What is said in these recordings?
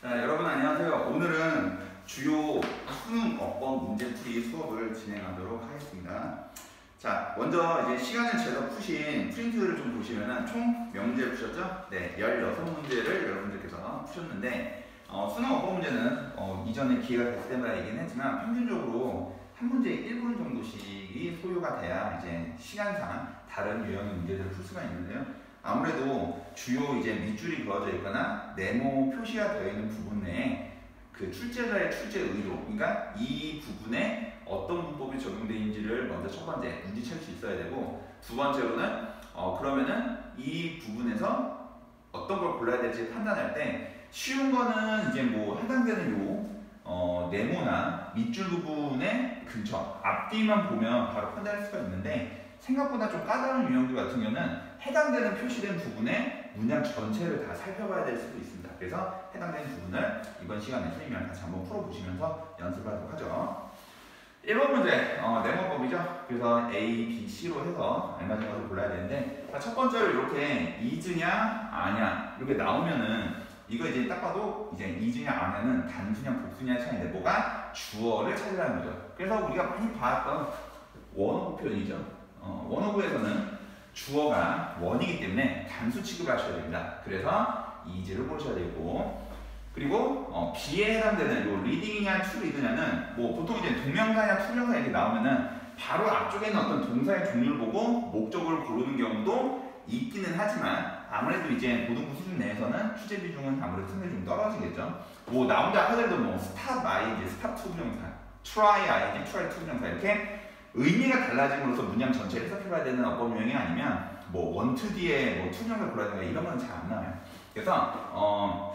자, 여러분 안녕하세요. 오늘은 주요 수능 어법 문제풀이 수업을 진행하도록 하겠습니다. 자, 먼저 이제 시간을 재서 푸신 프린트를 좀 보시면은 총 몇 문제를 푸셨죠? 네, 16문제를 여러분들께서 푸셨는데 수능 어법 문제는 이전에 기회가 됐을 때마다 얘기는 했지만 평균적으로 한 문제에 1분 정도씩이 소요가 돼야 이제 시간상 다른 유형의 문제들을 풀 수가 있는데요. 아무래도 주요 이제 밑줄이 그어져 있거나 네모 표시가 되어 있는 부분에 그 출제자의 출제 의도, 그러니까 이 부분에 어떤 문법이 적용되는지를 먼저 첫 번째 눈치챌 수 있어야 되고, 두 번째로는 그러면은 이 부분에서 어떤 걸 골라야 될지 판단할 때 쉬운 거는 이제 뭐 해당되는 요 네모나 밑줄 부분의 근처 앞뒤만 보면 바로 판단할 수가 있는데, 생각보다 좀 까다로운 유형들 같은 경우는 해당되는 표시된 부분에 문장 전체를 다 살펴봐야 될 수도 있습니다. 그래서 해당되는 부분을 이번 시간에 선생님이랑 같이 한번 풀어보시면서 연습하도록 하죠. 1번 문제, 네모법이죠. 그래서 A, B, C로 해서 알맞은 것을 골라야 되는데, 첫 번째로 이렇게 이즈냐, 아냐 이렇게 나오면은 이거 이제 딱 봐도 이제 이즈냐, 아냐는 단수냐, 복수냐의 차이인데 뭐가 주어를 찾으라는 거죠. 그래서 우리가 많이 봤던 원어브 표현이죠. 원어브에서는 주어가 원이기 때문에 단수 취급을 하셔야 됩니다. 그래서 이즈를 보셔야 되고, 그리고 B에 해당되는 요 리딩이냐 투리드냐는 뭐 보통 이제 동명사냐 투명사 이렇게 나오면은 바로 앞쪽에 있는 어떤 동사의 종류를 보고 목적어를 고르는 경우도 있기는 하지만, 아무래도 이제 고등부 수준 내에서는 출제 비중은 아무래도 상당히 좀 떨어지겠죠. 뭐 나온다 하더라도 뭐 스탑 ing, 스탑 투부정사, try ing, try 투부정사 이렇게 의미가 달라짐으로써 문장 전체를 살펴봐야 되는 어법 유형이 아니면 뭐 원투 뒤에 뭐 투정사 골라든가 이런 건 잘 안 나와요. 그래서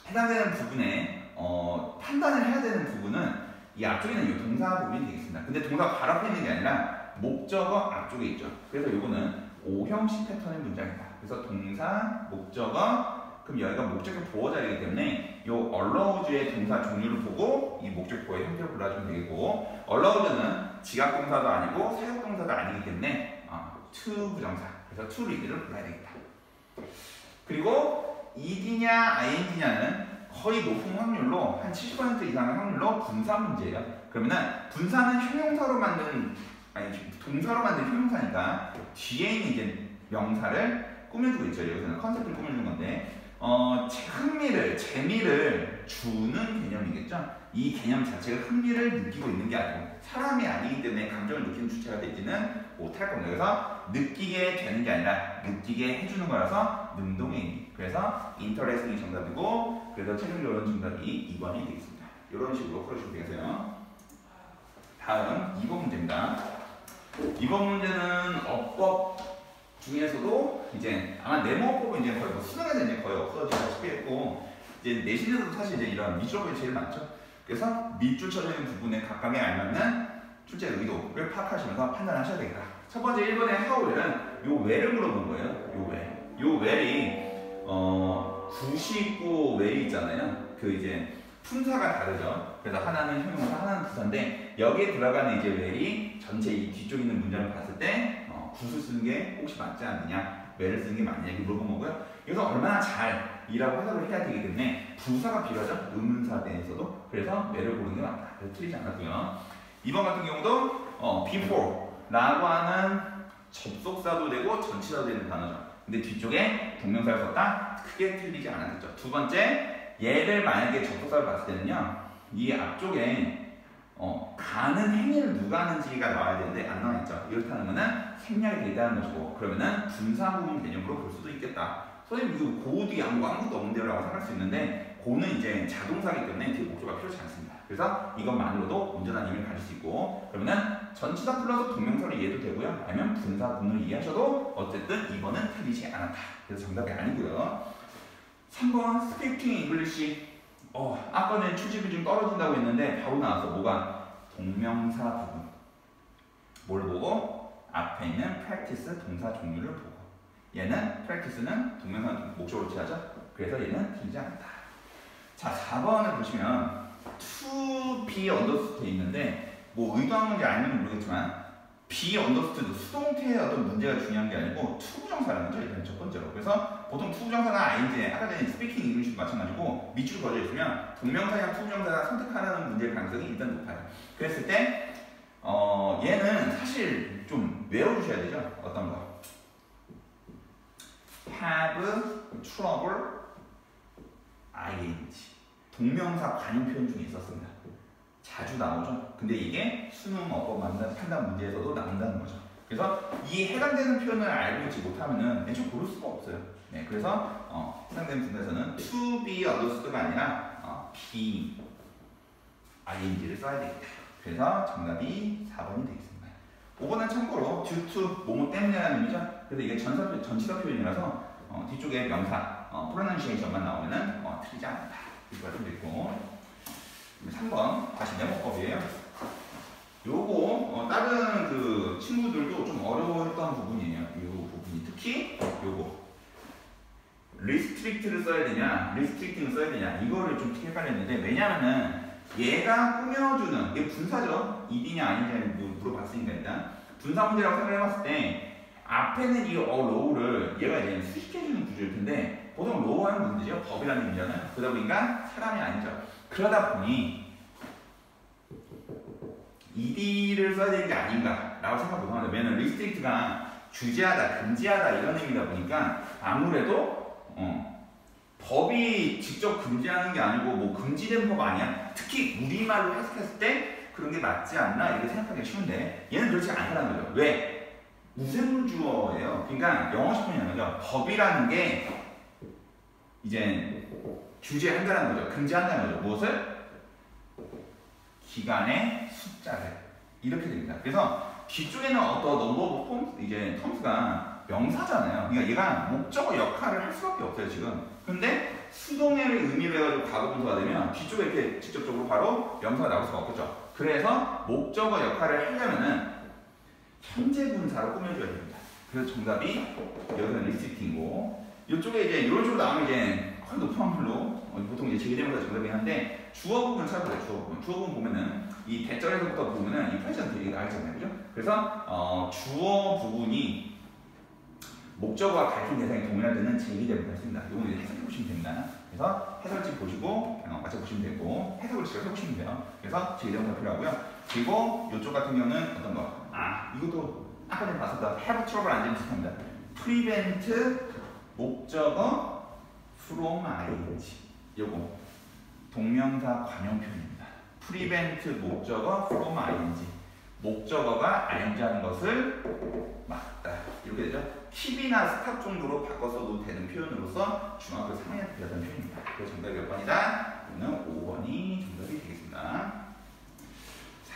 해당되는 부분에 판단을 해야 되는 부분은 이 앞쪽에 있는 이 동사 부분이 되겠습니다. 근데 동사가 바로 앞에 있는 게 아니라 목적어 앞쪽에 있죠. 그래서 이거는 오형식 패턴의 문장이다. 그래서 동사, 목적어, 그럼 여기가 목적격 보호 자리이기 때문에 이 allowed의 동사 종류를 보고 이 목적 보호의 형태를 골라주면 되겠고, allowed는 지각 동사도 아니고 사역 동사도 아니기 때문에 to 부정사, 그래서 to read를 골라야 되겠다. 그리고 ed냐, ing냐는 거의 높은 확률로 한 70% 이상의 확률로 분사 문제예요. 그러면은 분사는 형용사로 만든, 동사로 만든 형용사니까 뒤에 있는 이제 명사를 꾸며주고 있죠. 여기서는 컨셉을 꾸며주는 건데, 흥미를, 재미를 주는 개념이겠죠. 이 개념 자체가 흥미를 느끼고 있는 게 아니고 사람이 아니기 때문에 감정을 느끼는 주체가 되지는 못할 겁니다. 그래서 느끼게 되는 게 아니라 느끼게 해주는 거라서 능동행위. 그래서 interesting이 정답이고, 그래서 최종적으로 정답이 2번이 되겠습니다. 이런 식으로 풀어주시면 되겠어요. 다음 2번 문제입니다. 2번 문제는 어법 중에서도 이제 아마 네모법은 이제 거의 수능에서 이제 거의 없어지다시피 했고, 이제 내신에서도 사실 이제 이런 밑줄법이 제일 많죠. 그래서 밑줄 쳐져 있는 부분에 각각에 알맞는 출제 의도를 파악하시면서 판단하셔야 되겠다. 첫 번째 1번의 how는 요 where를 물어본 거예요. 요 where. 요 where이 구시고 where이 있잖아요. 그 이제 품사가 다르죠. 그래서 하나는 형용사, 하나는 부사인데 여기에 들어가는 이제 where이 전체 이 뒤쪽에 있는 문장을 봤을 때 구수 쓰는 게 혹시 맞지 않느냐, where를 쓰는 게 맞느냐 이렇게 물어본 거고요. 여기서 얼마나 잘이라고 해석을 해야 되기 때문에 부사가 필요하죠. 의문사 내에서도. 그래서 where를 고르는 게 맞다. 그래서 틀리지 않았고요. 2번 같은 경우도 before 라고 하는 접속사도 되고 전치사도 되는 단어죠. 근데 뒤쪽에 동명사를 썼다? 크게 틀리지 않았겠죠. 두 번째, 얘를 만약에 접속사를 봤을 때는요, 이 앞쪽에 가는 행위를 누가 하는지가 나와야 되는데 안 나와 있죠. 이렇다는 거는 생략이 되다는 것이고, 그러면은 분사 부분 개념으로 볼 수도 있겠다. 선생님 이거 고 뒤에 아무것도 없는데요 라고 생각할 수 있는데, 고는 이제 자동사이기 때문에 뒤에 목조가 필요치 않습니다. 그래서 이것만으로도 온전한 의미를 가질 수 있고, 그러면은 전치사 플러스 동명사로 이해도 되고요, 아니면 분사 분을 이해하셔도 어쨌든 이거는 틀리지 않았다. 그래서 정답이 아니고요. 3번 스피킹 잉글리시. 아까는 출제 비중 떨어진다고 했는데 바로 나와서 뭐가? 동명사 부분. 뭘 보고? 앞에 있는 practice 동사 종류를 보고. 얘는 practice는 동명사 목적으로 취하죠. 그래서 얘는 틀리지 않다. 자, 4번을 보시면 to be understood 있는데 뭐 의도한 건지 아니면 모르겠지만 be understood 수동태의 어떤 문제가 중요한 게 아니고 to 부정사라는 거죠. 일단 첫 번째로. 그래서 보통 투부정사나 ing에 아까 전에 스피킹 잉글리시도 마찬가지고 밑줄 그어져 있으면 동명사냐 투부정사가 선택하라는 문제의 가능성이 일단 높아요. 그랬을 때 얘는 사실 좀 외워주셔야 되죠. 어떤 거? have trouble ing 동명사 관용 표현 중에 있었습니다. 자주 나오죠. 근데 이게 수능 어법 판단 문제에서도 나온다는 거죠. 그래서 이 해당되는 표현을 알고 있지 못하면은 애초에 고를 수가 없어요. 네, 그래서 해당되는 부분에서는 to be understood가 아니라 be ing를 써야 되겠다. 그래서 정답이 4번이 되겠습니다. 5번은 참고로 due to 뭐뭐 때문에라는 의미죠. 그래서 이게 전치사 표현이라서 뒤쪽에 명사 pronunciation만 나오면은 틀리지 않는다. 이거 좀 있고. 3번 다시 네모법이에요. 요거 다른 그 친구들도 좀 어려워했던 부분이에요. 이 부분이 특히 요거 restrict를 써야 되냐, restricting을 써야 되냐 이거를 좀 헷갈렸는데 왜냐하면은 얘가 꾸며주는 이게 분사죠. id냐 아니냐 물어봤으니까 일단 분사 문제라고 생각해봤을 때 앞에는 이 low를 얘가 이제 수식해주는 구조일 텐데 보통 low하는 문제죠. 법이라는 의미잖아요. 그러다 보니까 사람이 아니죠. 그러다 보니 ed를 써야 되는 게 아닌가라고 생각 못합니다. 왜냐면 restrict가 규제하다, 금지하다 이런 의미다 보니까 아무래도 법이 직접 금지하는 게 아니고 뭐 금지된 법 아니야? 특히 우리말로 해석했을 때 그런 게 맞지 않나 이렇게 생각하기가 쉬운데 얘는 그렇지 않다는 거죠. 왜? 무생주어예요. 그러니까 영어식 표현이 거죠. 법이라는 게 이제 규제한다는 거죠. 금지한다는 거죠. 무엇을? 기간의 숫자를. 이렇게 됩니다. 그래서 뒤쪽에는 어떤 넘버 오브 폼, 이제 텀스가 명사잖아요. 그러니까 얘가 목적어 역할을 할 수밖에 없어요, 지금. 근데 수동의 의미로 해가지고 과거 분사가 되면 뒤쪽에 이렇게 직접적으로 바로 명사가 나올 수가 없겠죠. 그래서 목적어 역할을 하려면은 현재 분사로 꾸며줘야 됩니다. 그래서 정답이 여기는 restricting이고 이쪽에 이제 이런 식으로 나오면 이제 거의 높은 확률로 보통 이제 제기대명사 정답이긴 한데 주어 부분 찾아보세요. 주어 부분 보면은 이 대절에서부터 보면은 이 프레젠트 얘기가 나있잖아요, 그죠? 그래서 주어 부분이 목적어와 가리킨 대상이 동일하다는 제기대명사를 씁니다. 이건 이제 해석해 보시면 됩니다. 그래서 해설집 보시고 맞춰 보시면 되고 해석을 직접 해보시면 돼요. 그래서 제기대명사 필요하고요. 그리고 이쪽 같은 경우는 어떤 거? 이것도 아까 전에 봤었던 have trouble 안 비슷합니다. prevent 목적어 from ing 요거 동명사 관용 표현입니다. prevent 목적어 from ing 목적어가 ing 하는 것을 막다 이렇게 되죠. keep이나 stop 정도로 바꿔서도 되는 표현으로서 중학교 3학년 때 배웠던 표현입니다. 그래서 정답이 몇 번이다? 오늘 5번이 정답이 되겠습니다.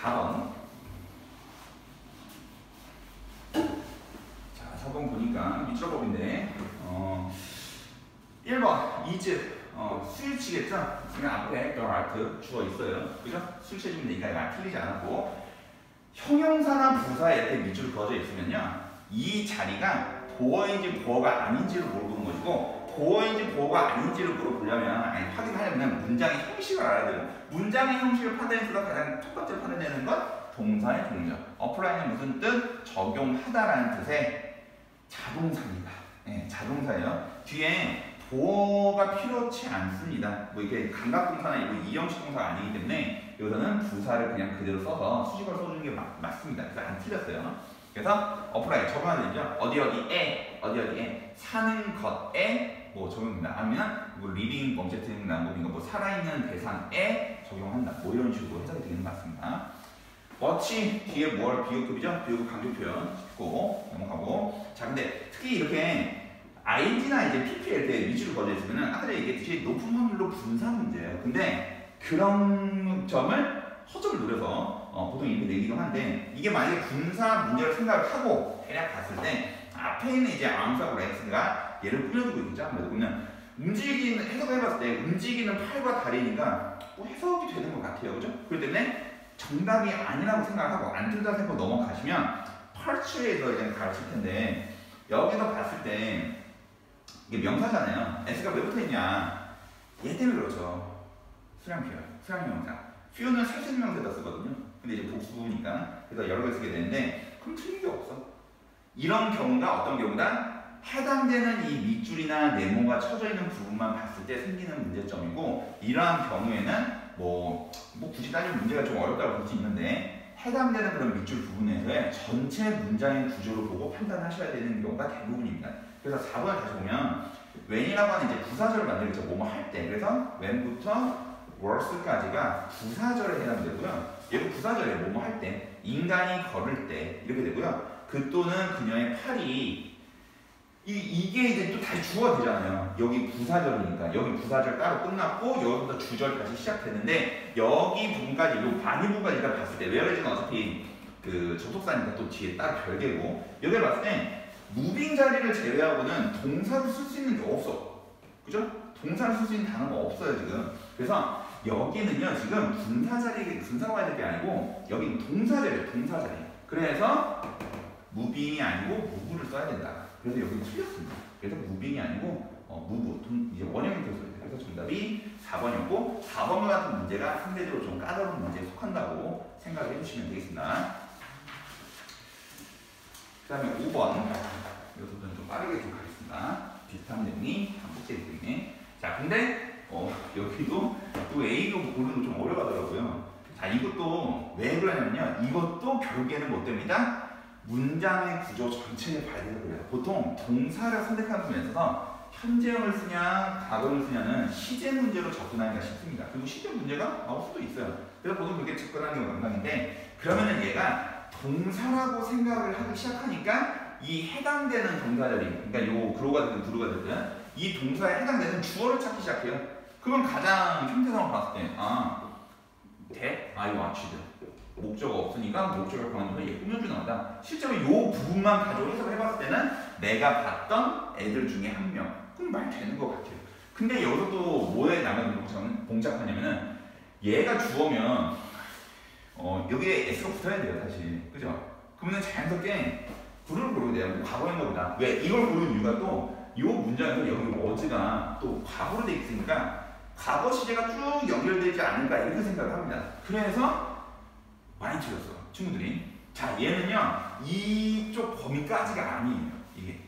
4번 자 4번 보니까 밑줄법인데 1번 is 수일치겠죠? 그냥 앞에 the art 주어 있어요. 그죠? 수일치해주면 되니까 이거 틀리지 않았고 형용사나 부사에 이렇게 밑줄 그어져 있으면요 이 자리가 보어인지 보어가 아닌지를 물어보는 것이고 보어인지 보어가 아닌지를 물어보려면 확인하려면 문장의 형식을 알아야 돼요. 문장의 형식을 판단해서 가장 첫 번째 판단되는 건 동사의 종류. apply는 무슨 뜻? 적용하다라는 뜻의 자동사입니다. 네, 자동사예요. 뒤에 보어가 필요치 않습니다. 뭐 이렇게 감각동사나 이형식 동사가 아니기 때문에 여기서는 부사를 그냥 그대로 써서 수식어를 써주는 게 맞습니다. 그래서 안 틀렸어요. 그래서 apply 적용하는 얘기죠. 어디에 사는 것에 뭐 적용된다. 아니면 뭐 living object나 뭐 살아있는 대상에 적용한다. 뭐 이런 식으로 해석이 되는 것 같습니다. 뭐치 뒤에 뭘 비교급이죠? 비교급 강조 표현 짚고 넘어가고 자 근데 특히 이렇게 ing나 이제 pp에 이렇게 위주로 걸려 있으면은 아까 전에 얘기했듯이 높은 확률로 분사 문제예요. 근데 그런 점을 허점을 노려서 보통 이렇게 내기도 한데 이게 만약에 분사 문제를 생각을 하고 대략 봤을 때 앞에 있는 이제 암사고 렉스가 얘를 꾸며주고 있죠. 아무래도 그러면 움직이는 해석을 해봤을 때 움직이는 팔과 다리니까 뭐 해석이 되는 것 같아요, 그죠? 그렇기 때문에 정답이 아니라고 생각하고 안 틀리다고 생각하고 넘어가시면 펄츠에서 이제 가르칠 텐데 여기서 봤을 때 이게 명사잖아요. S가 왜 붙어있냐? 얘 때문에 그렇죠. 수량표, 수량명사. 퓨는 사실명사에다 쓰거든요. 근데 이제 복수니까 그래서 여러 개 쓰게 되는데 그럼 틀린 게 없어. 이런 경우가 어떤 경우다? 해당되는 이 밑줄이나 네모가 쳐져 있는 부분만 봤을 때 생기는 문제점이고, 이러한 경우에는 뭐 굳이 따지면 문제가 좀 어렵다고 볼 수 있는데, 해당되는 그런 밑줄 부분에서의 전체 문장의 구조를 보고 판단하셔야 되는 경우가 대부분입니다. 그래서 4번을 다시 보면 when이라고 하는 이제 부사절을 만들겠죠. 뭐뭐 할 때. 그래서 when부터 worse까지가 부사절에 해당되고요. 얘도 부사절이에요. 뭐뭐 할 때. 인간이 걸을 때 이렇게 되고요. 그 또는 그녀의 팔이 이게 이제 또 다시 주어가 되잖아요. 여기 부사절이니까 여기 부사절 따로 끝났고 여기부터 주절 다시 시작되는데, 여기 부분까지 요 반이 부분까지 봤을 때 whereas는 어차피 그 접속사니까 또 뒤에 따로 별개고, 여기를 봤을 때 무빙 자리를 제외하고는 동사를 쓸 수 있는 게 없어. 그죠? 동사를 쓸 수 있는 단어가 없어요 지금. 그래서 여기는요 지금 분사 자리, 분사가 될 게 아니고 여기는 동사 자리예요. 동사 자리. 그래서 무빙이 아니고 무브를 써야 된다. 그래서 여기는 틀렸습니다. 그래서 무빙이 아니고 무브, 이제 원형이 써야 돼요. 그래서 정답이 4번이었고, 4번 같은 문제가 상대적으로 좀 까다로운 문제에 속한다고 생각을 해주시면 되겠습니다. 그 다음에 5번. 이것도 좀 빠르게 좀 가겠습니다. 비슷한 내용이 반복되기 때문에. 자, 근데 여기도 또 A도 고르는 거 좀 어려워하더라고요. 자, 이것도 왜 그러냐면요. 이것도 결국에는 뭐 됩니다? 문장의 구조 전체를 봐야 돼서 그래요. 보통 동사를 선택하는 데 있어서 현재형을 쓰냐, 과거를 쓰냐는 시제 문제로 접근하기가 쉽습니다. 그리고 시제 문제가 나올 수도 있어요. 그래서 보통 그렇게 접근하는 경우가 명당인데, 그러면은 얘가 동사라고 생각을 하기 시작하니까 이 해당되는 동사들이, 그러니까 요 그로가 됐든 두루가 됐든 이 동사에 해당되는 주어를 찾기 시작해요. 그러면 가장 형태상으로 봤을 때, I watched. 목적어 없으니까 목적을 보는 얘 꾸며주는 거다. 실제로 이 부분만 가지고 해석을 해봤을 때는 내가 봤던 애들 중에 한 명. 그럼 말 되는 것 같아요. 근데 여기서 또 뭐에 나가는 봉착하냐면은 얘가 주어면 여기에 S가 붙어야 돼요 사실. 그죠? 그러면 자연스럽게 구를 고르게 돼요. 뭐 과거인 거보다. 왜? 이걸 고른 이유가 또 이 문장에서 여기 워즈가 또 과거로 돼 있으니까 과거 시제가 쭉 연결되지 않을까 이렇게 생각을 합니다. 그래서 많이 틀렸어 친구들이. 자, 얘는요 이쪽 범위까지가 아니에요 이게.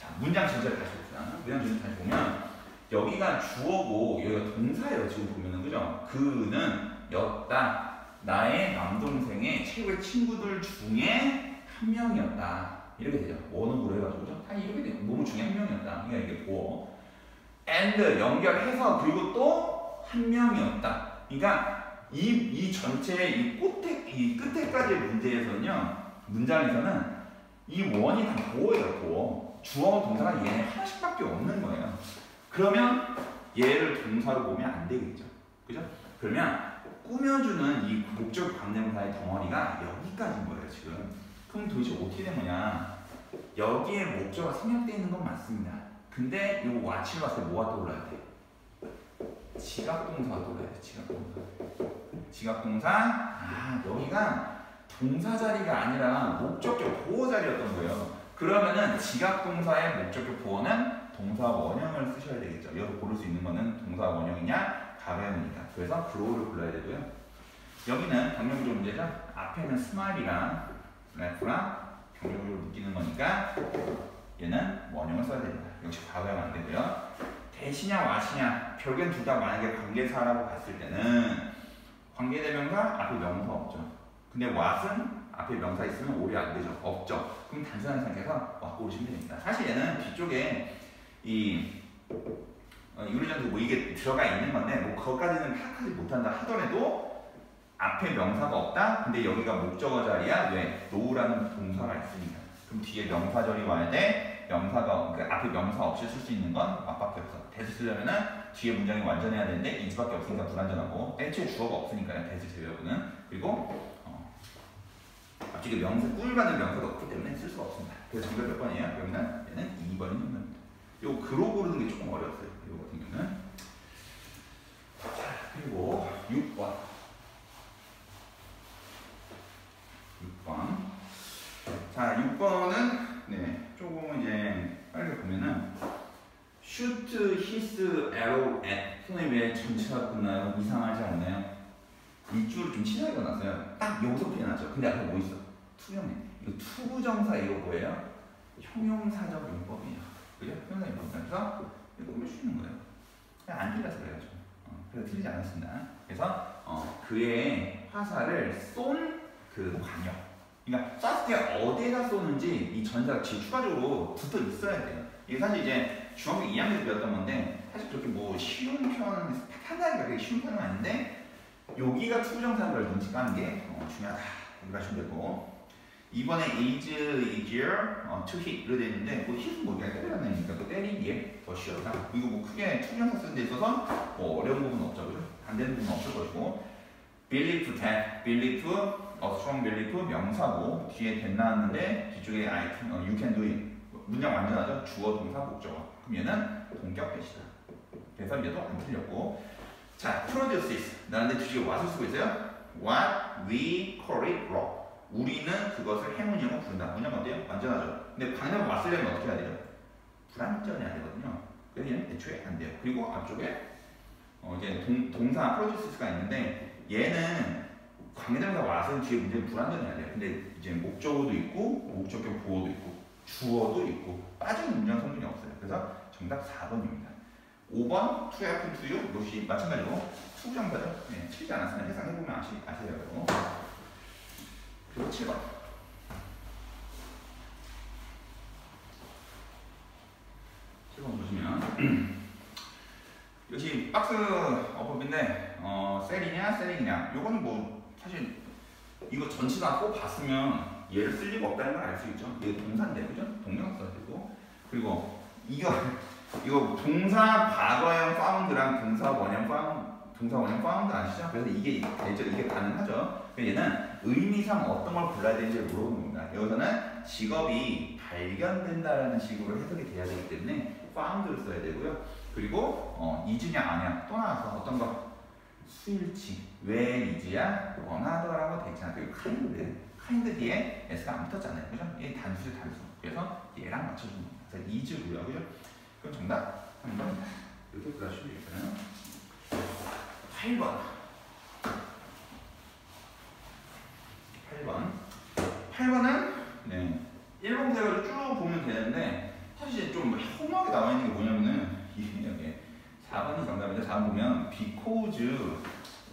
자, 문장 전체를 다시 봅시다. 문장 전체를 다시 보면 여기가 주어고 여기가 동사예요 지금 보면은. 그죠? 그는 였다 나의 남동생의 최고의 친구들 중에 한 명이었다 이렇게 되죠. 원어구로 해가지고. 그죠? 다 이렇게 돼요. 뭐뭐 중에 한 명이었다. 그러니까 이게 보어 and 연결해서 그리고 또 한 명이었다. 그러니까 이 전체 이 끝에까지의 문제에서는요, 문장에서는 이 원이 다 보어예요. 보어. 주어 동사가 얘네 하나씩밖에 없는 거예요. 그러면 얘를 동사로 보면 안 되겠죠. 그죠? 그러면 꾸며주는 이 목적 관대명사의 덩어리가 여기까지인 거예요 지금. 그럼 도대체 어떻게 된 거냐? 여기에 목적어가 생략되어 있는 건 맞습니다. 근데 이 watch를 봤을 때 뭐가 떠올라야 돼? 지각동사가 떠올라야 돼. 지각동사. 여기가 동사 자리가 아니라 목적격 보어 자리였던 거예요. 그러면은 지각동사의 목적격 보어는 동사 원형을 쓰셔야 되겠죠. 여기서 고를 수 있는 거는 동사 원형이냐 가변이니까. 그래서 그로우를 골라야 되고요. 여기는 강력구조 문제죠. 앞에는 스마일이랑 레프랑 강력구조를 묶이는 거니까 얘는 원형을 써야 됩니다. 역시 과거형 안 되고요. 대시냐 와시냐 결국엔 둘 다 만약에 관계사라고 봤을 때는 관계대명사 앞에 명사 없죠. 근데 what은 앞에 명사 있으면 오류 안 되죠. 없죠. 그럼 단순한 상태에서 what 고르시면 됩니다. 사실 얘는 뒤쪽에 이 유리전도 뭐 이게 들어가 있는 건데 뭐 그것까지는 파악하지 못한다 하더라도 앞에 명사가 없다. 근데 여기가 목적어 자리야. 왜? no라는 동사가 있으니까. 그럼 뒤에 명사절이 와야 돼. 명사가 그러니까 앞에 명사 없이 쓸 수 있는 건 what밖에 없어. 대시 쓰려면은 뒤에 문장이 완전해야 되는데 is밖에 없으니까 불완전하고 애초에 주어가 없으니까요. 대시 제외하고는. 그리고 앞쪽에 명사 꾸밀받는 명사가 없기 때문에 쓸 수가 없습니다. 그래서 정답 몇 번이에요? 여기는 얘는 2번이 정답입니다. 요 그로 고르는 게 조금 어려웠어요. 이거 같은 경우는. 자, 그리고 6번. 자, 6번은 조금 이제 빨리 보면은 shoot his arrow at. 선생님 왜 전체가 끝나요? 이상하지 않나요? 이 줄을 좀 치사하게 놨어요. 딱 여기서부터 해놨죠. 근데 앞에 뭐 있어? 투명해. 이거 투부정사 이거 뭐예요? 형용사적 용법이에요. 그죠? 형용사 임포턴트에서 이거 꾸밀 수 있는 거예요. 그냥 안 틀려서 그래요. 그래서 틀리지 않았습니다. 그래서 그의 화살을 쏜 그 관역. 그러니까 쐈을 때 어디에다 쏘는지 이 전사가 추가적으로 붙어 있어야 돼요. 이게 사실 이제 중학교 2학년 때 배웠던 건데 사실 그렇게 뭐 쉬운 표현, 판단하기가 그렇게 쉬운 표현은 아닌데 여기가 투부정사인 걸 눈치 까는 게 중요하다. 이렇게 하시면 되고 이번에 is easier to hit로 되어 있는데 뭐 hit은 뭐 그냥 때리라는 얘기니까 또 때리기에 더 쉬웠다. 이거 뭐 크게 투부정사 쓰는 데 있어서 뭐 어려운 부분은 없죠. 그죠? 안 되는 부분은 없을 것이고 believe that, believe, a strong believe 명사고 뒤에 that 나왔는데 뒤쪽에 I can, you can do it 문장 완전하죠? 주어, 동사, 목적어. 그럼 얘는 동격 대시다. 그래서 얘도 안 틀렸고 자, produces 나는데 뒤쪽에 what을 쓰고 있어요? What we call it raw 우리는 그것을 행운이라고 부른다. 문장 어때요? 완전하죠? 근데 방금 왔으려면 어떻게 해야 돼요? 불완전해야 되거든요. 그래서 얘는 애초에 안 돼요. 그리고 앞쪽에 이제 동사 produces가 있는데 얘는 관계대명사 what은 뒤에 문제는 불완전해야 돼요. 근데 이제 목적어도 있고 목적격 보어도 있고 주어도 있고 빠진 문장 성분이 없어요. 그래서 정답 4번입니다. 5번 to happen to you 이것이 마찬가지로 투부정사죠. 네, 틀리지 않았으면 해석해보면 아시려고. 그리고 7번. 7번 보시면 역시 박스 어법인데 셀이냐 셀링이냐 요거는 뭐 사실 이거 전치사 꼭 봤으면 얘를 쓸 리가 없다는 걸 알 수 있죠. 이게 동사인데 그죠? 동명사 되고 그리고 이거 동사 과거형 found랑 동사 원형 found 아시죠? 그래서 이게 되죠. 이게 가능하죠. 얘는 의미상 어떤 걸 골라야 되는지를 물어보는 겁니다. 여기서는 직업이 발견된다라는 식으로 해석이 돼야 되기 때문에 found를 써야 되고요. 그리고 is냐 아냐 또 나와서 어떤 거 수일치 왜 is야 원하더라고 되잖아. 그리고 kind 뒤에 s가 안 붙었잖아요. 그죠? 얘 단수죠 단수. 그래서 얘랑 맞춰주는 겁니다. 그래서 is고요. 그죠? 그럼 정답 3번입니다. 이렇게 구하시면 되겠어요. 8번. 8번은 네. 1번부터 쭉 보면 되는데 사실 좀 험하게 나와 있는 게 뭐냐면은 이게 4번이 정답인데 4번 보면 because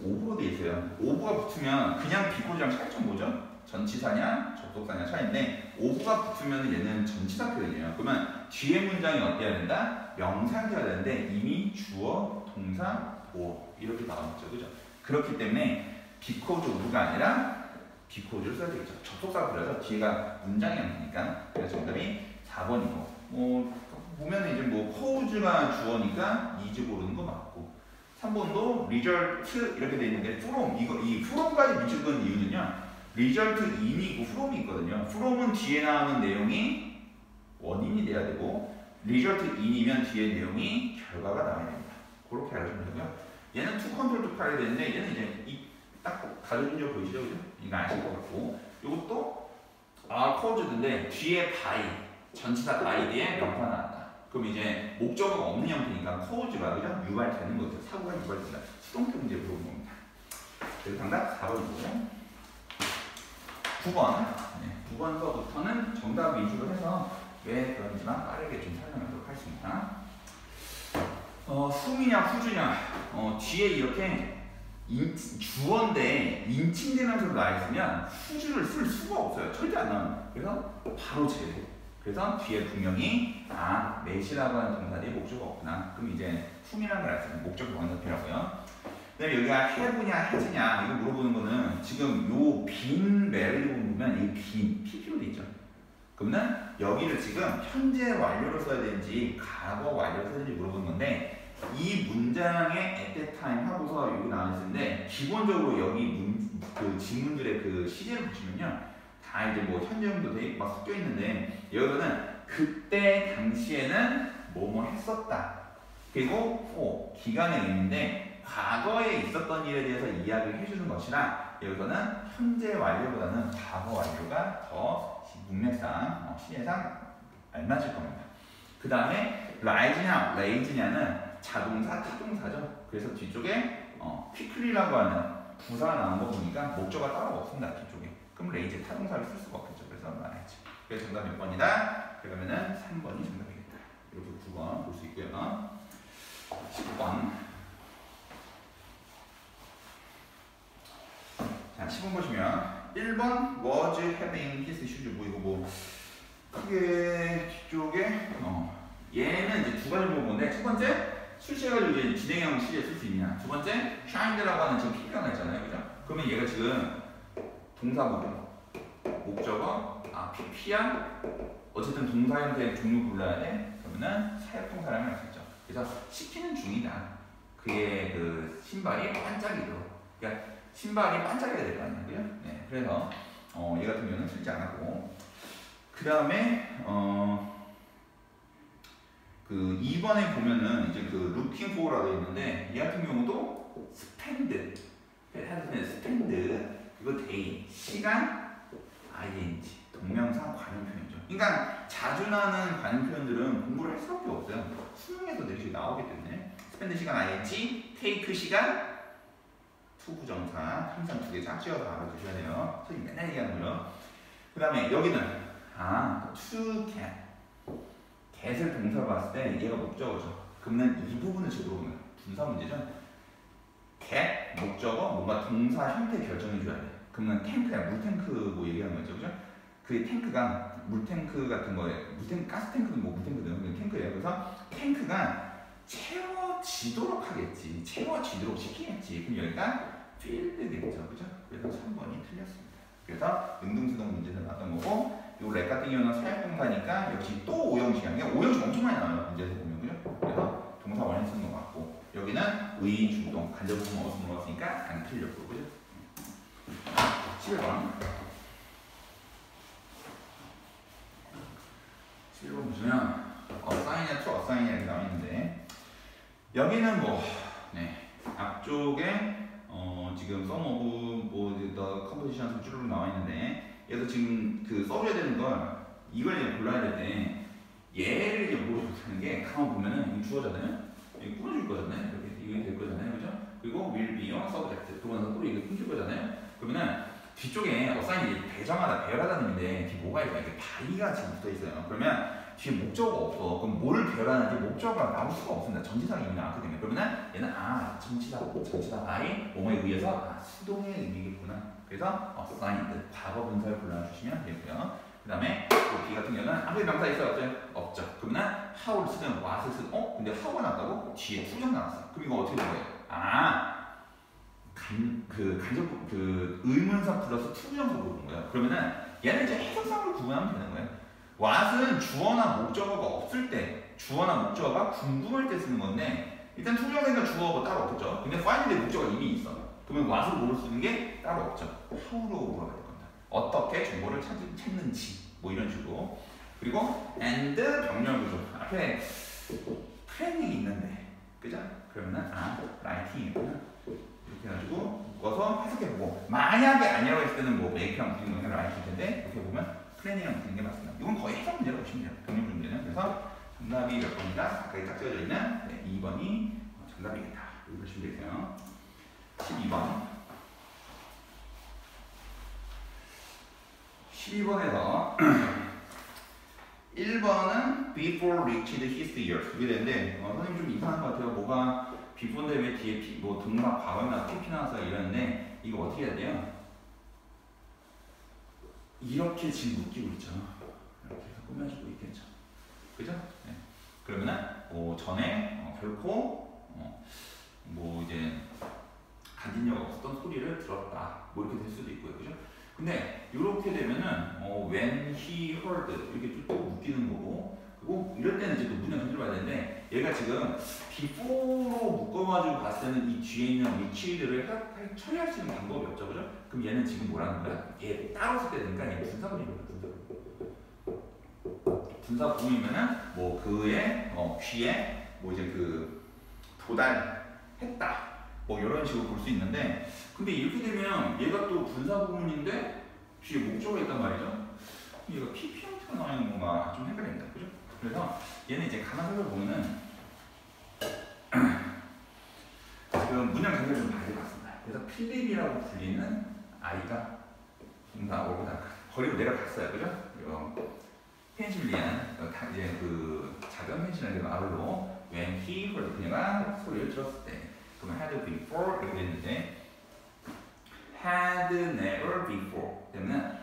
오브로 돼 있어요. 오브가 붙으면 그냥 because랑 차이점 뭐죠? 전치사냐 접속사냐 차이인데 오브가 붙으면 얘는 전치사 표현이에요. 그러면 뒤에 문장이 어때야 된다? 명사여야 되는데 이미 주어, 동사, 보어 이렇게 나왔죠. 그죠? 그렇기 때문에 because 오브가 아니라 because를 써야 되겠죠. 접속사가 그래서 뒤에가 문장이 없으니까 그래서 정답이 4번이고 보면 이제 뭐 cause가 주어니까 is 고르는 거 맞고 3번도 result 이렇게 돼 있는데 from 이 from까지 미치는 이유는요. result in이고 from이 있거든요. from은 뒤에 나오는 내용이 원인이 돼야 되고 result in이면 뒤에 내용이 결과가 나와야 됩니다. 그렇게 알아주면 되고요. 얘는 to control to 팔이 되는데 얘는 이제 딱 가져준 적 보이시죠? 그죠? 이거 아실 것 같고 이것도 cause인데 뒤에 by 전치사 by 뒤에 명사 나왔다. 그럼 이제 목적어가 없는 형태니까 cause가 그죠? 유발되는 거죠. 사고가 유발된다. 수동태 문제 물어본 겁니다. 그래서 정답 4번이고 9번. 네, 9번서부터는 정답 위주로 해서 왜 그런지만 빠르게 좀 설명하도록 하겠습니다. 숨이냐 후주냐 뒤에 이렇게 주어인데 인칭되면서 나와 있으면 후주를 쓸 수가 없어요. 절대 안 나와요. 그래서 바로 제외. 그래서 뒤에 분명히 맷이라고 하는 동사 뒤에 목적어가 없구나. 그럼 이제 숨이라는 걸 알 수 있는 목적어 원어필하고요. 그다음에 여기가 have냐 has냐 이거 물어보는 거는 지금 요 빈 메리를 보면 이 빈 PP로 돼 있죠. 그러면 여기를 지금 현재 완료로 써야 되는지 과거 완료로 써야 되는지 물어보는 건데 이 문장의 at that time 하고서 여기 나와 있는데 기본적으로 여기 그 지문들의 그 시제를 보시면요 다 이제 뭐 현재형도 되게 막 섞여 있는데 여기서는 그때 당시에는 뭐뭐 했었다 그리고 기간의 의미인데 과거에 있었던 일에 대해서 이야기를 해주는 것이라 여기서는 현재 완료보다는 과거 완료가 더 문맥상 시제상 알맞을 겁니다. 그 다음에 rise냐 raise냐는 자동사, 타동사죠. 그래서 뒤쪽에 quickly라고 하는 부사가 나온 거 보니까 목적어가 따로 없습니다. 뒤쪽에. 그럼 raise 타동사를 쓸 수가 없겠죠. 그래서 말했죠. 그래서 정답 몇 번이다? 그러면은 3번이 정답이겠다. 이렇게 9번 볼 수 있고요. 10번. 자, 10번 보시면 1번 was having his shoes. 뭐 이거 뭐 크게 뒤쪽에 얘는 이제 두 가지 물어보는데 첫 번째 출시해가지고 이제 진행형 시에 쓸 수 있냐. 두 번째 shined라고 하는 지금 PP가 있잖아요, 그죠? 그러면 얘가 지금 동사 부분, 목적어, PP야. 어쨌든 동사 형태의 종류 불러야 돼. 그러면은 사역동사라는 할 수 있죠. 그래서 시키는 중이다. 그의 그 신발이 반짝이도록. 그러니까 신발이 반짝여야 될 거 아니야, 그죠? 네, 그래서 얘 같은 경우는 쓸지 않았고. 그 다음에 그 2번에 보면은 이제 그 looking for라고 되어 있는데 얘 같은 경우도 spend, spend 그거 day, 시간, ing, 동명사 관용 표현이죠. 그러니까 자주 나는 관용 표현들은 공부를 할 수밖에 없어요. 수능에서 늘 나오기 때문에 spend 시간 ing, take 시간, to 부정사 항상 두 개 짝지어서 알아두셔야 돼요. 선생님 맨날 얘기하는 거죠. 그 다음에 여기는 to get, get을 동사로 봤을 때 얘가 목적어죠. 그러면 이 부분을 제대로 보면 분사 문제죠. get, 목적어, 뭔가 동사 형태 결정해줘야 돼. 그러면 탱크야, 물탱크 뭐 얘기하는 거죠, 그죠? 그 탱크가 물탱크 같은 거에 가스탱크는 뭐 물탱크든 탱크예요. 그래서 탱크가 채워지도록 하겠지, 채워지도록 시키겠지. 그럼 여기가 fill되겠죠, 그죠? 그래서 3번이 틀렸습니다. 그래서 능동수동 문제는 나왔던 거고, 요 렉 같은 경우는 사역동사니까 역시 또 5형식이야. 그러니까 5형식 엄청 많이 나와요, 문제에서 보면, 그죠? 그래서 동사 원형 쓰는 거 같고, 여기는 의, 주동, 간접 부분 어디서 물어봤으니까 안 틀렸고, 그죠? 11번. 11번 보시면 어사인이냐 투 어사인이냐 이렇게 나와 있는데 여기는 뭐 앞쪽에 지금 some of 뭐 the composition 쭉 나와 있는데 얘도 지금 그 써줘야 되는 걸 이걸 이제 골라야 될 때 얘를 이제 모르는 게 가만 보면은 이거 주어잖아요. 이거 꾸며줄 거잖아요. 이렇게 이게 될 거잖아요, 그죠? 그리고 will be your subject 그러면서 또 이거 끊길 거잖아요. 그러면은 뒤쪽에 어사인이 배정하다, 배열하다는 의미인데 뒤에 뭐가 있어요? 이렇게 다리가 지금 붙어 있어요. 그러면 뒤에 목적어가 없어. 그럼 뭘 배열하는지 목적어가 나올 수가 없습니다. 전치사가 이미 나왔기 때문에. 그러면 얘는 전치사 I, 뭐뭐에 의해서 수동의 의미겠구나. 그래서 assigned, 과거 분사를 골라주시면 되고요. 그 다음에 B 같은 경우는 아무리 명사 있어요? 없죠? 없죠. 그러면 how를 쓰든 what을 쓰든 근데 how가 나왔다고? 뒤에 투정 나왔어. 그럼 이거 어떻게 된 거예요? 의문사 플러스 투부정사로 보는 거예요. 그러면은 얘는 이제 해석상으로 구분하면 되는 거예요. what은 주어나 목적어가 없을 때, 주어나 목적어가 궁금할 때 쓰는 건데 일단 투부정사니까 주어가 따로 없겠죠. 근데 find에 목적어가 이미 있어. 그러면 what으로 물을 수 있는 게 따로 없죠. how로 물어야 될 겁니다. 어떻게 정보를 찾는지 뭐 이런 식으로. 그리고 and 병렬구조 앞에 플래닝이 있는데, 그죠? 그러면은 writing이구나. 이렇게 해가지고 묶어서 해석해보고 만약에 아니라고 했을 때는 뭐 메이크랑 붙이는 거는 라이트일 텐데 이렇게 보면 플래닝이랑 붙이는 게 맞습니다. 이건 거의 해석 문제라고 보시면 돼요. 병렬 문제는. 그래서 정답이 몇 번이다? 가까이 딱 지어져 있는 2번이 정답이겠다. 이렇게 보시면 되세요. 12번. 12번에서 1번은 before reached his years 이게 되는데 선생님 좀 이상한 것 같아요. 뭐가 before인데 왜 뒤에 뭐 동사 과거나 PP 나와서 이러는데 이거 어떻게 해야 돼요? 이렇게 지금 묶이고 있죠. 이렇게 해서 꾸며주고 있겠죠. 그죠? 네. 그러면은 전에 결코 뭐 이제 간진력 없었던 소리를 들었다. 뭐 이렇게 될 수도 있고요. 그죠? 근데 이렇게 되면은 when he heard 이렇게 또 묶이는 거고, 그리고 이럴 때는 이제 또 문장 전제를 봐야 되는데 얘가 지금 before로 묶어가지고 봤을 때는 이 뒤에 있는 reached를 처리할 수 있는 방법이 없죠, 그죠? 그럼 얘는 지금 뭐라는 거야? 얘 따로 쓸 때 되니까 얘 분사구문이거든. 분사구문이면은 뭐 그의 귀에 뭐 이제 그 도달했다. 뭐 이런 식으로 볼 수 있는데, 근데 이렇게 되면 얘가 또 분사구문인데 뒤에 목적어가 있단 말이죠. 얘가 PP 형태가 나와 있는 건가 좀 헷갈립니다, 그죠? 그래서 얘는 이제 가만 살펴보면은 지금 문장 전개를 좀 봐야겠습니다. 그래서 필립이라고 불리는 아이가 동사 오보다 거리로 내려갔어요, 그죠? 펜실리안 이제 그 작은 펜실리안 마을로 when he heard 그녀가 소리를 들었을 때 그러면 had before 이렇게 됐는데 had never before 때문에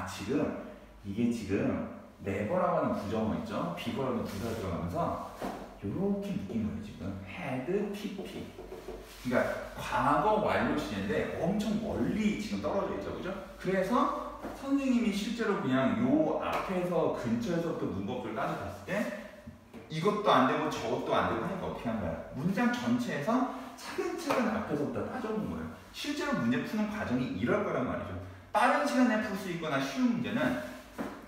지금 이게 지금 never라고 하는 부정어 있죠? before라는 부사가 들어가면서 이렇게 느낀 거예요 지금 had pp 그러니까 과거 완료 시제인데 엄청 멀리 지금 떨어져 있죠 그죠? 그래서 선생님이 실제로 그냥 요 앞에서 근처에서부터 문법을 따져봤을 때 이것도 안 되고 저것도 안 되고 하니까 어떻게 한 거야? 문장 전체에서 차근차근 앞에서부터 따져본 거예요. 실제로 문제 푸는 과정이 이럴 거란 말이죠. 빠른 시간에 풀 수 있거나 쉬운 문제는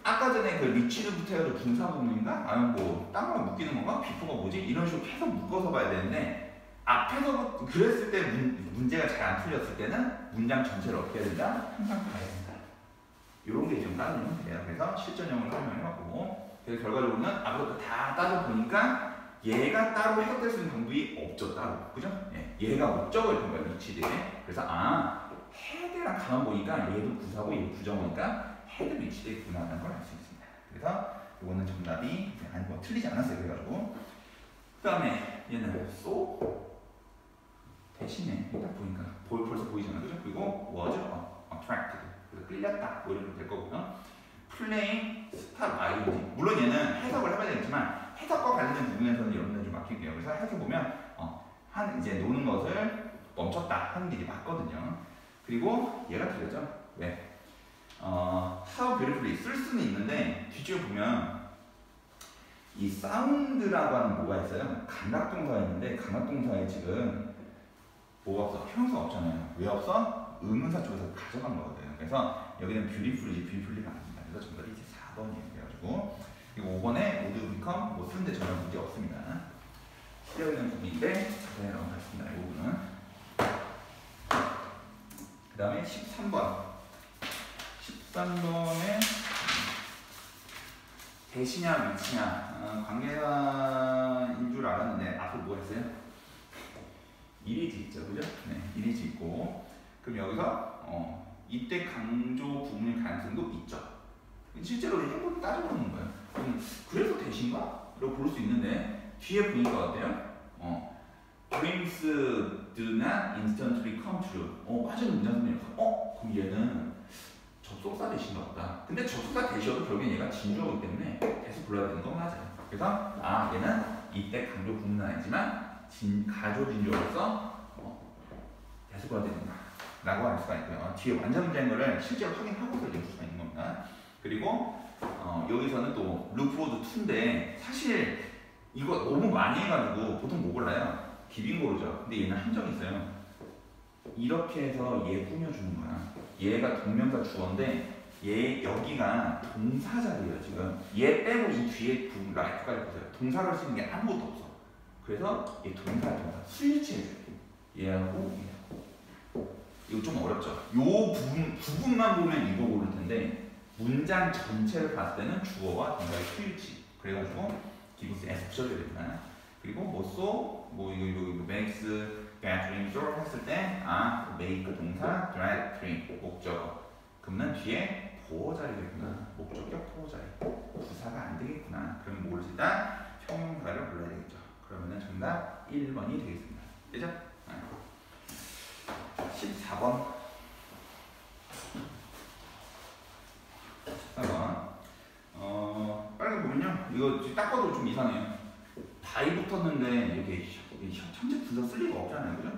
아까 전에 그 리치드부터 해도 분사 부분인가? 아니면 뭐 딴 거랑 묶이는 건가? 비포가 뭐지? 이런 식으로 계속 묶어서 봐야 되는데 앞에서 그랬을 때 문제가 잘 안 풀렸을 때는 문장 전체를 어떻게 해야 된다? 항상 봐야 된다. 이런 게 좀 따지는 문제예요. 그래서 실전형을 설명해봤고 그래서 결과적으로는 앞으로 다 따져보니까 얘가 따로 해석될 수 있는 방법이 없죠 따로 그죠? 얘가 목적을 본 거예요 리치드에 그래서 헤드랑 가만 보니까 얘도 구사고 얘도 부정어니까 헤드 리치드에 있구나라는 걸 알 수 있습니다. 그래서 이거는 정답이 뭐 틀리지 않았어요. 그래가지고 그 다음에 얘는 so 대신에 딱 보니까 벌써 보이잖아요. 그죠? 그리고 was attracted 그래서 끌렸다 뭐 이렇게 될 거고요. playing stop ing 물론 얘는 해석을 해봐야 되겠지만 해석과 관련된 부분에서는 여러분들 좀 막힐게요. 그래서 해석해보면 이제 노는 것을 멈췄다 하는 게 이제 맞거든요. 그리고 얘가 틀렸죠. 왜? how beautifully 쓸 수는 있는데 뒤쪽에 보면 이 사운드라고 하는 뭐가 있어요. 감각동사가 있는데 감각동사에 지금 뭐가 없어? 형용사 없잖아요. 왜 없어? 의문사 쪽에서 가져간 거거든요. 그래서 여기는 beautifully지 beautifully가 아닙니다. 그래서 정답이 이제 4번이에요. 그래가지고 그리고 5번에 would become 뭐 쓰는데 전혀 문제 없습니다. 쓰여 있는 부분인데 네, 넘어가겠습니다. 이 부분은 그 다음에 13번 13번에 대시냐 위치냐 관계사인 줄 알았는데 앞으로 뭐 했어요? 일이지 있죠 그죠? 네, 일이지 있고 그럼 여기서 이때 강조 부분일 가능성도 있죠. 실제로 해보면 따져보는 거예요. 그래서 대신가? 라고 볼 수 있는데 뒤에 보니까 어때요? Dreams do not instantly come true. 빠지는 문장선생님이 그럼 얘는 접속사 대신가 보다. 근데 접속사 대시어도 결국엔 얘가 진주어이기 때문에 대수 불러야 되는 건 맞아요. 그래서 얘는 이때 강조 부분은 아니지만 가조 진주어로서 대수 불러야 되는다 라고 할 수가 있고요. 뒤에 완전 문제인 거를 실제로 확인하고서 읽을 수가 있는 겁니다. 그리고 여기서는 또 루프워드 2인데 사실 이거 너무 많이 해가지고 보통 뭐 골라요? 기빈 고르죠. 근데 얘는 한정이 있어요. 이렇게 해서 얘 꾸며주는 거야. 얘가 동명사 주어인데 얘 여기가 동사 자리예요 지금. 얘 빼고 이 뒤에 부분 라이프까지 보세요. 동사를 쓰는 게 아무것도 없어. 그래서 얘 동사 스위치해줘요. 얘하고 이거 좀 어렵죠. 요 부분만 보면 이거 고를 텐데 문장 전체를 봤을 때는 주어와 동사의 스위치. 그래가지고 기브스 S 붙여줘야 됩니다. 그리고 이거 makes bad dreams or 했을 때 make 동사, drive dream 목적어. 그러면 뒤에 보호 자리겠구나. 목적격 보호 자리. 부사가 안 되겠구나. 그러면 뭘 쓰다? 형용사를 불러야 되겠죠. 그러면은 정답 1번이 되겠습니다. 되죠? 14번. 14번. 빨리 보면요. 이거 딱 봐도 좀 이상해요. 다이 붙었는데 이렇게 현재 분사 쓸 리가 없잖아요. 그죠?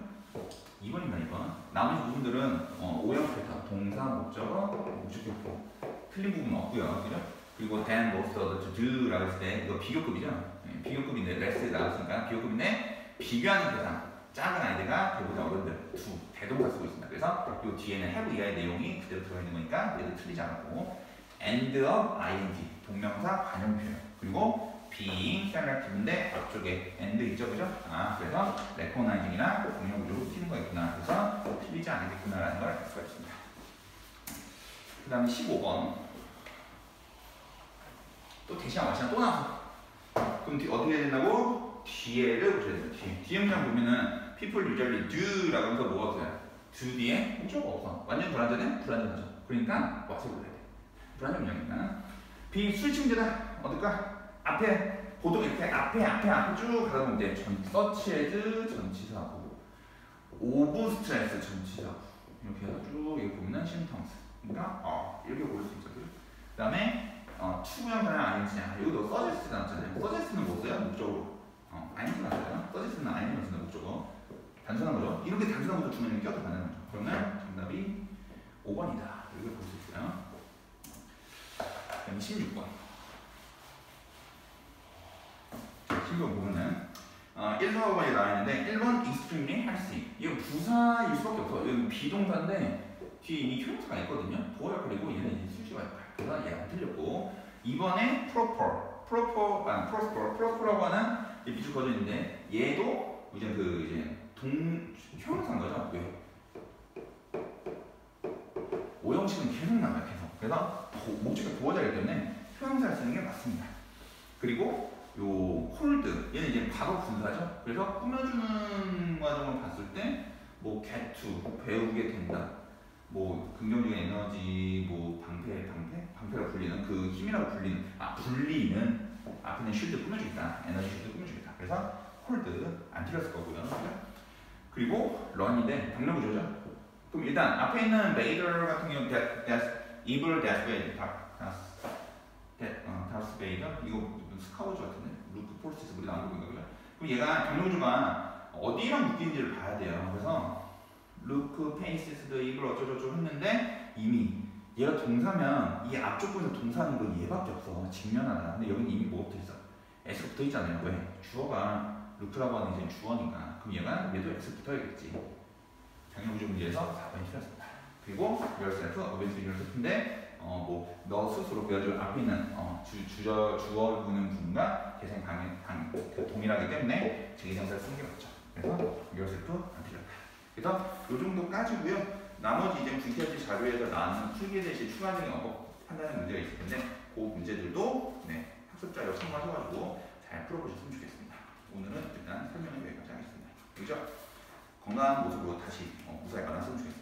2번입니다. 2번. 나머지 부분들은 오형 패턴, 동사, 목적어, 목적격 틀린 부분 없고요. 그죠? 그리고 then, most, to do라고 했을 때 이거 비교급이죠? 비교급인데 less 나왔으니까 비교급인데 비교하는 대상 작은 아이들과 대부분 어른들 대동사 쓰고 있습니다. 그래서 이 뒤에는 have 이하의 내용이 그대로 들어가 있는 거니까 얘도 틀리지 않고 end of ing 동명사 관용 표현 그리고 being 셀렉티브인데 앞쪽에 and 있죠, 그죠? 그래서 recognizing이나 동명구조로 쓰는 거겠구나. 그래서 틀리지 않겠구나라는 걸 알 수가 있습니다. 그 다음에 15번. 또 대시랑 마시랑 또 나왔어. 그럼 어떻게 해야 된다고? 뒤에를 보셔야 돼요. 뒤에 문장 보면은 people usually do라고 하면서 뭐가 없어요? do 뒤에 목적어가 없어. 완전 불완전해? 불완전하죠. 그러니까 what을 불러야 돼. 불완전 문장이니까. 비수직문제다. 어떨까? 앞에 보통 이렇게 앞에 쭉 가다 보면 돼. 서치 에즈 전치사고, 오브스트레스 전치사고 이렇게 해서 쭉 이렇게 보면은 심텀스. 그러니까 이렇게 볼 수 있죠. 그 다음에 투부정사냐 아닌지냐. 여기도 서제스트 나왔잖아요. 서제스트는 뭐 써요? 목적으로. 아닌지 나왔어요. 서제스트는 아닌지 나왔어요. 목적어. 단순한 거죠. 이렇게 단순한 것도 주문이 껴도 가능한 거죠. 그러면 정답이 5번이다. 이렇게 볼 수 있어요. 그럼 16번. 16번 보면은 1, 4번이 나와있는데 1번 extremely healthy. 이거 부사일 수밖에 없어. 이건 비동사인데 뒤에 이미 형용사가 있거든요. 보호 역할이고 얘는 이제 수식어 역할. 그래서 얘가 틀렸고 2번에 proper라고 하는 비주 거전인데 얘도 이제 형용사인 거죠. 왜? 오형식은 계속 나와요. 계속. 그래서 목적이 보호자이기 때문에 형용사를 쓰는 게 맞습니다. 그리고 요 홀드 얘는 이제 과거 분사죠. 그래서 꾸며주는 과정을 봤을 때 뭐 get to 배우게 된다. 뭐 긍정적인 에너지 뭐 방패로 불리는 그 힘이라고 불리는 앞에 있는 쉴드 꾸며주겠다. 에너지 쉴드 꾸며주겠다. 그래서 홀드 안 틀렸을 거고요. 그리고 런인데 당뇨구조죠. 그럼 일단 앞에 있는 베이더 같은 경우는 이블 다스 베이더 이거 스카우저 같은데 루크 폴스에서 우리 나온 거인가 보죠. 그럼 얘가 당뇨구조가 어디랑 묶인지를 봐야 돼요. 그래서 루크 페이스드 이블 어쩌고저쩌고 했는데 이미 얘가 동사면 이 앞쪽 부분에서 동사는 거 얘밖에 없어. 직면하다. 근데 여기는 이미 뭐가 붙어있어? S가 붙어있잖아요. 왜? 주어가 루크라고 하는 이제 주어니까. 그럼 얘도 S 붙어야겠지. 당뇨구조 문제에서 4번이 틀렸습니다. 그리고 yourself, obviously yourself인데 너 스스로 그래가지고 앞에 있는 주어 부는 부분과 대상이 동일하기 때문에 제기정사를 쓰는 게 맞죠. 그래서 yourself 안 틀렸다. 그래서 이 정도까지고요. 나머지 이제 VTRC 자료에서 나오는 풀기에 대해 추가적인 판단의 문제가 있을 텐데 그 문제들도 학습 자료 참고하셔가지고 잘 풀어보셨으면 좋겠습니다. 오늘은 일단 설명은 여기까지 하겠습니다. 그죠? 건강한 모습으로 다시 무사히 만났으면 좋겠습니다.